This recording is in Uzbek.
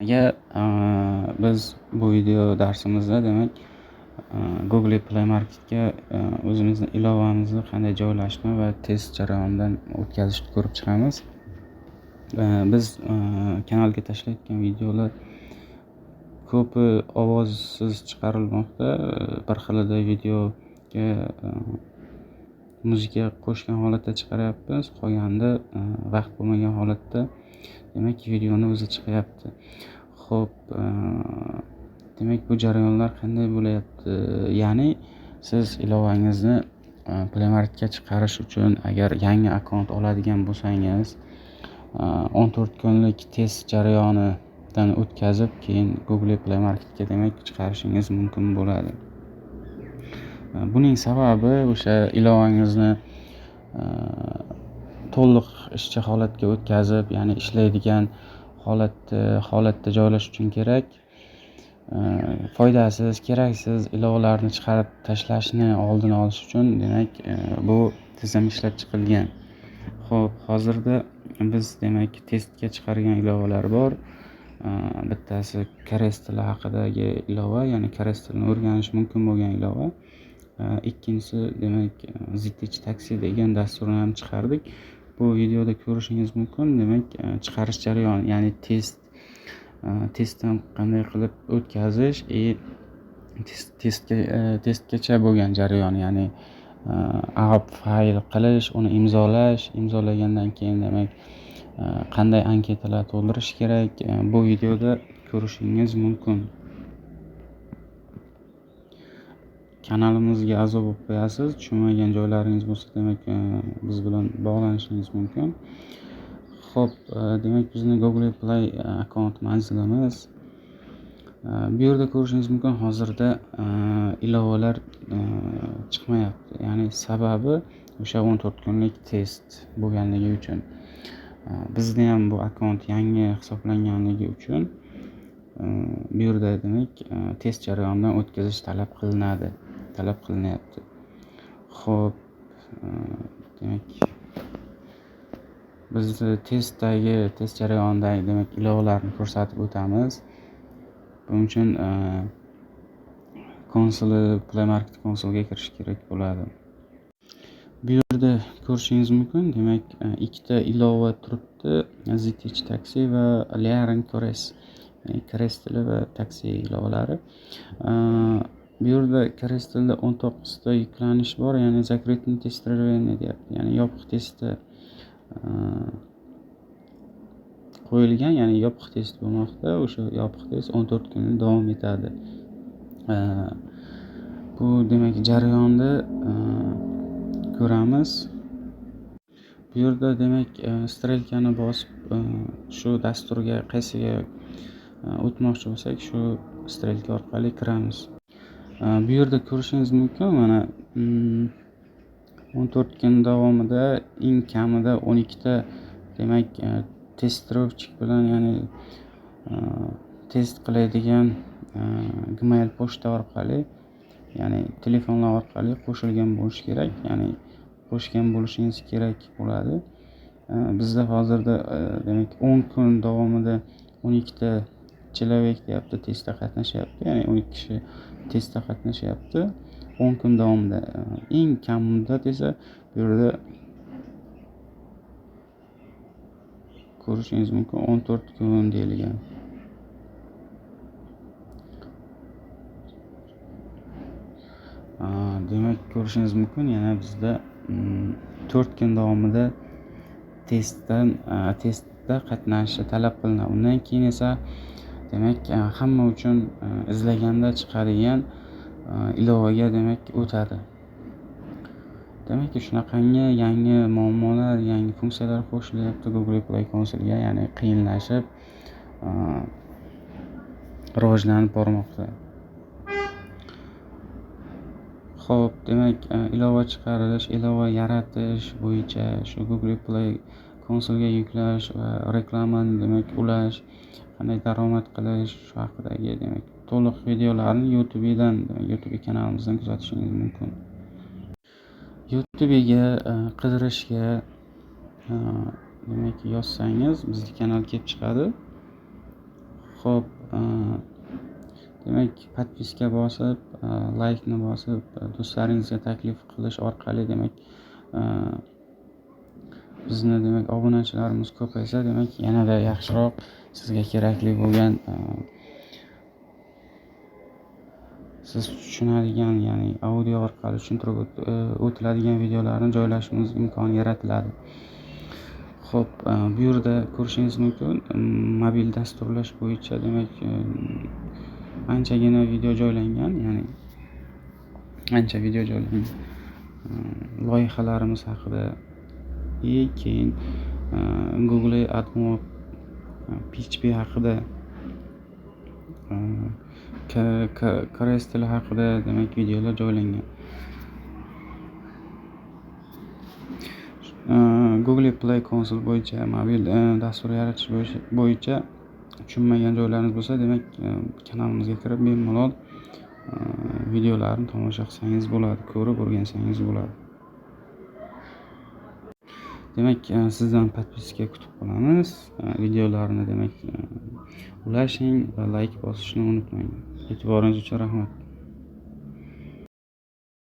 Agar biz bu video darsimizda demak Google Play Marketga o'zimizni ilovamizni qanday joylashni va test jarayonidan o'tkazishni ko'rib chiqamiz. Biz kanalga tashlayotgan videolar ko'pi ovozsiz chiqarilmoqda. Bir xilida videoga muzika qo'shgan holatda chiqaryapmiz, qolganida vaqt bo'lmagan holatda demak videoni o'zi chiqyapti. Xo'p, demak bu jarayonlar qanday bo'layapti? Ya'ni siz ilovangizni Play Marketga chiqarish uchun agar yangi akkaunt oladigan bo'lsangiz, 14 kunlik test jarayonidan o'tkazib, keyin Google Play Marketga demak chiqarishingiz mumkin bo'ladi. Buning sababi o'sha ilovangizni to'liq ishchi holatga o'tkazib, ya'ni ishlaydigan holatda joylash uchun kerak. Foydasiz, keraksiz ilovalarni chiqarib tashlashni oldini olish uchun demak bu tizim ishlab chiqilgan. Xo'p, hozirda biz demak testga chiqargan ilovalar bor. Bittasi koreys tili haqidagi ilova, ya'ni koreys tilini o'rganish mumkin bo'lgan ilova. Ikkinchisi demak ZTech Taxi degan dasturni ham chiqardik. Bu videoda ko'rishingiz mumkin. Demak chiqarish jarayoni, ya'ni testdan qanday qilib o'tkazish testgacha bo'lgan jarayon, ya'ni app fayl qilish, uni imzolagandan keyin demak qanday anketalar to'ldirish kerak, bu videoda ko'rishingiz mumkin. Kanalimizga a'zo bo'lib qo'yasiz. Tushunmagan joylaringiz bo'lsa demak biz bilan bog'lanishingiz mumkin. Xo'p, demak bizni Google Play akkaunt manzilimiz. Bu yerda ko'rishingiz mumkin, hozirda ilovalar chiqmayapti. Ya'ni sababi o'sha 14 kunlik test bo'lganligi uchun. Bizda ham bu akkaunt yangi hisoblanganligi uchun bu yerda demak test jarayonidan o'tkazish talab qilinyapti. Xo'p, demak biz test jarayonidagi demak ilovalarni ko'rsatib o'tamiz. Buning uchun Play Market konsoliga kirish kerak bo'ladi. Bu yerda ko'rishingiz mumkin, demak ikkita ilova turibdi: ZTech Taxi va Learn Koreys, ya'ni koreys tili va taksi ilovalari. Bu yerda koreys tilida 19 ta yuklanish bor, ya'ni закрытый тестирование deyapti, ya'ni yopiq testda qo'yilgan, ya'ni yopiq test bo'lmoqda. O'sha yopiq test 14 kun davom etadi. Bu demak jarayonni ko'ramiz. Bu yerda demak strelkani bosib shu dasturga qaysiga o'tmoqchi bo'lsak, shu strelka orqali kiramiz. Bu yerda ko'rishingiz mumkin, mana 14 kun davomida eng kamida 12 ta demak testировщик bilan, ya'ni test qiladigan Gmail pochta orqali, ya'ni telefonlar orqali qo'shilgan bo'lishi kerak, ya'ni qo'shgan bo'lishingiz kerak bo'ladi. Bizda hozirda demak 10 kun davomida 12 ta человек deyapti, testda qatnashyapti, ya'ni 12 kishi testda qatnashyapti 10 kun davomida. Eng kam muddat esa bu yerda ko'rishingiz mumkin 14 kun deyilgan. Demak ko'rishingiz mumkin, yana bizda 4 kun davomida testda qatnashishi talab qilinadi. Undan keyin esa demak hamma uchun izlaganda chiqadigan ilovaga demak o'tadi. Demak shunaqangi yangi muammolar, yangi funksiyalar qo'shilyapti Google Play konsoliga, ya'ni qiyinlashib rivojlanib bormoqda. Xo'p, demak ilova chiqarish, ilova yaratish bo'yicha shu Google Play konsoliga yuklash va reklamani demak ulash, qanday daromad qilish shu haqidagi demak to'liq videolarni YouTube kanalimizdan kuzatishingiz mumkin. YouTube'ga qidirishga demak yozsangiz bizning kanal kelib chiqadi. Xo'p, demak podpiska bosib, laykni bosib, do'stlaringizga taklif qilish orqali demak bizni demak obunachilarimiz ko'paysa, demak yanada yaxshiroq sizga kerakli bo'lgan siz tushunadigan, ya'ni audio orqali tushuntirib o'tiladigan videolarni joylashimiz imkoni yaratiladi. Xo'p, bu yerda ko'rishingiz mumkin, mobil dasturlash bo'yicha demak anchagina video joylangan, ya'ni ancha video joylangan. Loyihalarimiz haqida, keyin Google AdMob, PHP haqida, koreys tili haqida demak videolar joylangan. Google Play konsol bo'yicha mobil dastur yaratish bo'yicha tushunmagan joylaringiz bo'lsa, demak kanalimizga kirib bemalol videolarni tomosha qilsangiz bo'ladi, ko'rib o'rgansangiz bo'ladi. Demak sizdan podpiska kutib qolamiz. Videolarni demak ulashing va layk bosishni unutmang. E'tiboringiz uchun rahmat.